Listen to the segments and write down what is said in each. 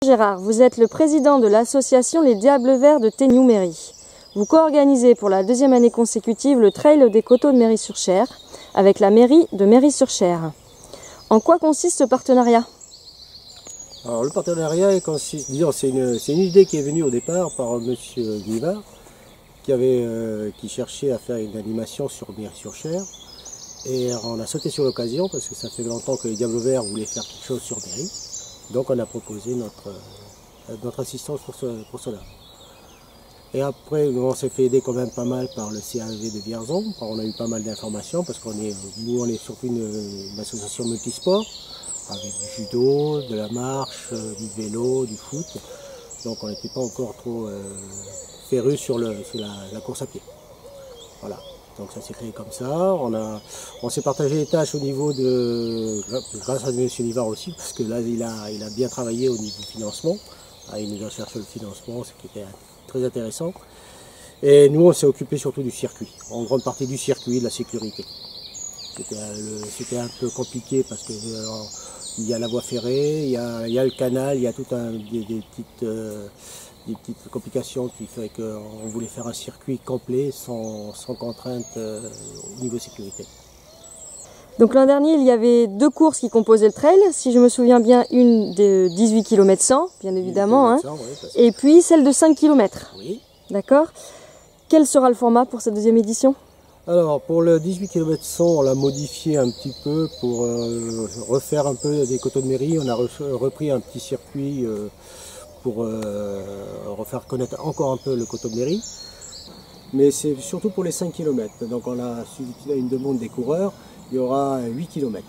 Gérard, vous êtes le président de l'association Les Diables Verts de Téniou-Méry. Vous co-organisez pour la 2e année consécutive le trail des coteaux de Méry-sur-Cher avec la mairie de Méry-sur-Cher. En quoi consiste ce partenariat? Alors le partenariat consiste, disons, c'est une idée qui est venue au départ par monsieur Guivard qui cherchait à faire une animation sur Méry-sur-Cher. Et on a sauté sur l'occasion parce que ça fait longtemps que les Diables Verts voulaient faire quelque chose sur Méry. Donc on a proposé notre assistance pour cela. Et après, on s'est fait aider quand même pas mal par le CAV de Vierzon. On a eu pas mal d'informations parce qu'on est surtout une association multisport avec du judo, de la marche, du vélo, du foot. Donc on n'était pas encore trop férus sur la course à pied. Voilà. Donc ça s'est créé comme ça. On s'est partagé les tâches au niveau grâce à M. Livard aussi, parce que là il a bien travaillé au niveau du financement. Il nous a cherché le financement, ce qui était très intéressant. Et nous on s'est occupé surtout du circuit, en grande partie du circuit, de la sécurité. C'était un peu compliqué parce que il y a la voie ferrée, il y a le canal, il y a tout des petites complications qui fait qu'on voulait faire un circuit complet sans contrainte au niveau sécurité. Donc l'an dernier, il y avait 2 courses qui composaient le trail, si je me souviens bien, une de 18 km 100, bien évidemment, 100, oui, et puis celle de 5 km. Oui. D'accord. Quel sera le format pour cette 2e édition? Alors pour le 18 km 100, on l'a modifié un petit peu pour refaire un peu des coteaux de Méry. On a repris un petit circuit pour refaire connaître encore un peu le coteau de Méry. Mais c'est surtout pour les 5 km. Donc on a suivi une demande des coureurs. Il y aura 8 km.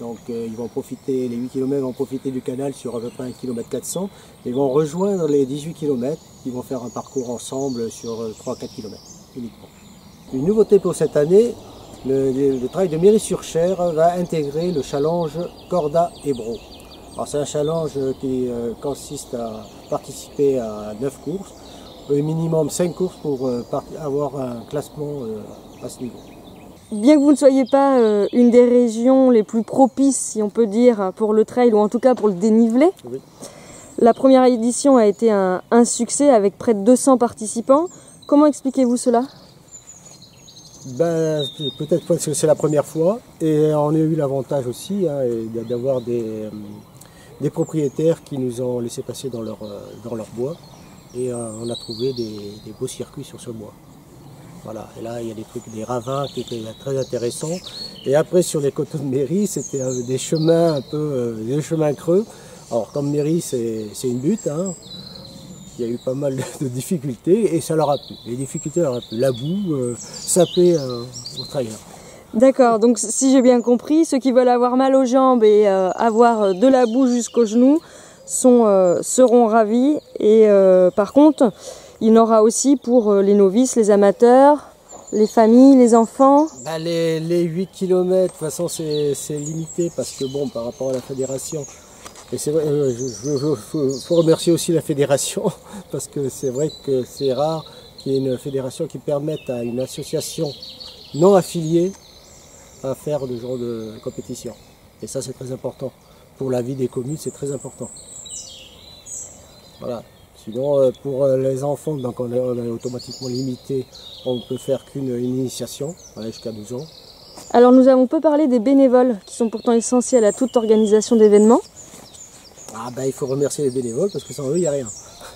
Donc ils vont profiter, les 8 km vont profiter du canal sur à peu près 1 km 400. Ils vont rejoindre les 18 km. Ils vont faire un parcours ensemble sur 3-4 km uniquement. Une nouveauté pour cette année, le trail de Méry-sur-Cher va intégrer le challenge Corda Hébro. C'est un challenge qui consiste à participer à 9 courses, au minimum 5 courses pour avoir un classement à ce niveau. Bien que vous ne soyez pas une des régions les plus propices, si on peut dire, pour le trail ou en tout cas pour le dénivelé, oui. La première édition a été un succès avec près de 200 participants. Comment expliquez-vous cela? Peut-être parce que c'est la première fois et on a eu l'avantage aussi d'avoir des propriétaires qui nous ont laissé passer dans leur bois et on a trouvé des beaux circuits sur ce bois. Voilà, et là il y a des ravins qui étaient très intéressants. Et après sur les coteaux de Méry, c'était des chemins un peu, des chemins creux. Alors comme Méry c'est une butte, hein, il y a eu pas mal de difficultés et ça leur a plu. Les difficultés leur a plu. La boue, ça plaît aux trailers. D'accord, donc si j'ai bien compris, ceux qui veulent avoir mal aux jambes et avoir de la boue jusqu'aux genoux seront ravis. Et par contre, il y en aura aussi pour les novices, les amateurs, les familles, les enfants. Les 8 km, de toute façon, c'est limité parce que bon, par rapport à la fédération, et c'est vrai, faut remercier aussi la fédération parce que c'est vrai que c'est rare qu'il y ait une fédération qui permette à une association non affiliée à faire ce genre de compétition. Et ça, c'est très important. Pour la vie des communes, c'est très important. Voilà. Sinon, pour les enfants, donc on est automatiquement limité. On ne peut faire qu'une initiation, jusqu'à 12 ans. Alors nous avons peu parlé des bénévoles, qui sont pourtant essentiels à toute organisation d'événements. Il faut remercier les bénévoles, parce que sans eux, il n'y a rien.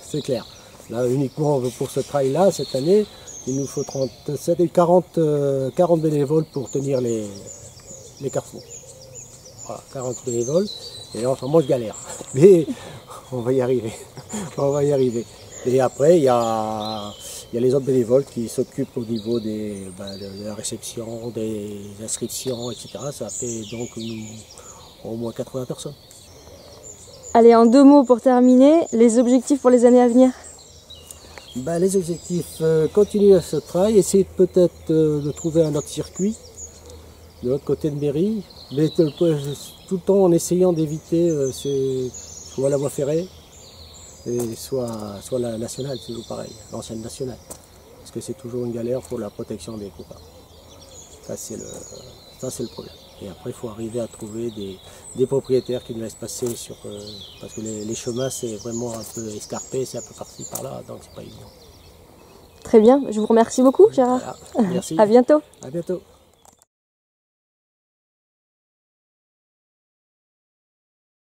C'est clair. Là, uniquement pour ce trail-là, cette année, il nous faut 40 bénévoles pour tenir les carrefours. Voilà, 40 bénévoles. Et enfin, moi, je galère. Mais on va y arriver. On va y arriver. Et après, il y a les autres bénévoles qui s'occupent au niveau de la réception, des inscriptions, etc. Ça fait donc au moins 80 personnes. Allez, en 2 mots pour terminer, les objectifs pour les années à venir? Les objectifs, continuer à ce trail, essayer peut-être de trouver un autre circuit de l'autre côté de Méry, mais tout le temps en essayant d'éviter soit la voie ferrée, et soit la nationale, c'est toujours pareil, l'ancienne nationale. Parce que c'est toujours une galère pour la protection des coureurs. Ça c'est le problème. Et après, il faut arriver à trouver des propriétaires qui nous laissent passer sur... parce que les chemins, c'est vraiment un peu escarpé, c'est un peu par-ci, par-là, donc c'est pas évident. Très bien, je vous remercie beaucoup Gérard. Voilà. Merci. À bientôt. À bientôt.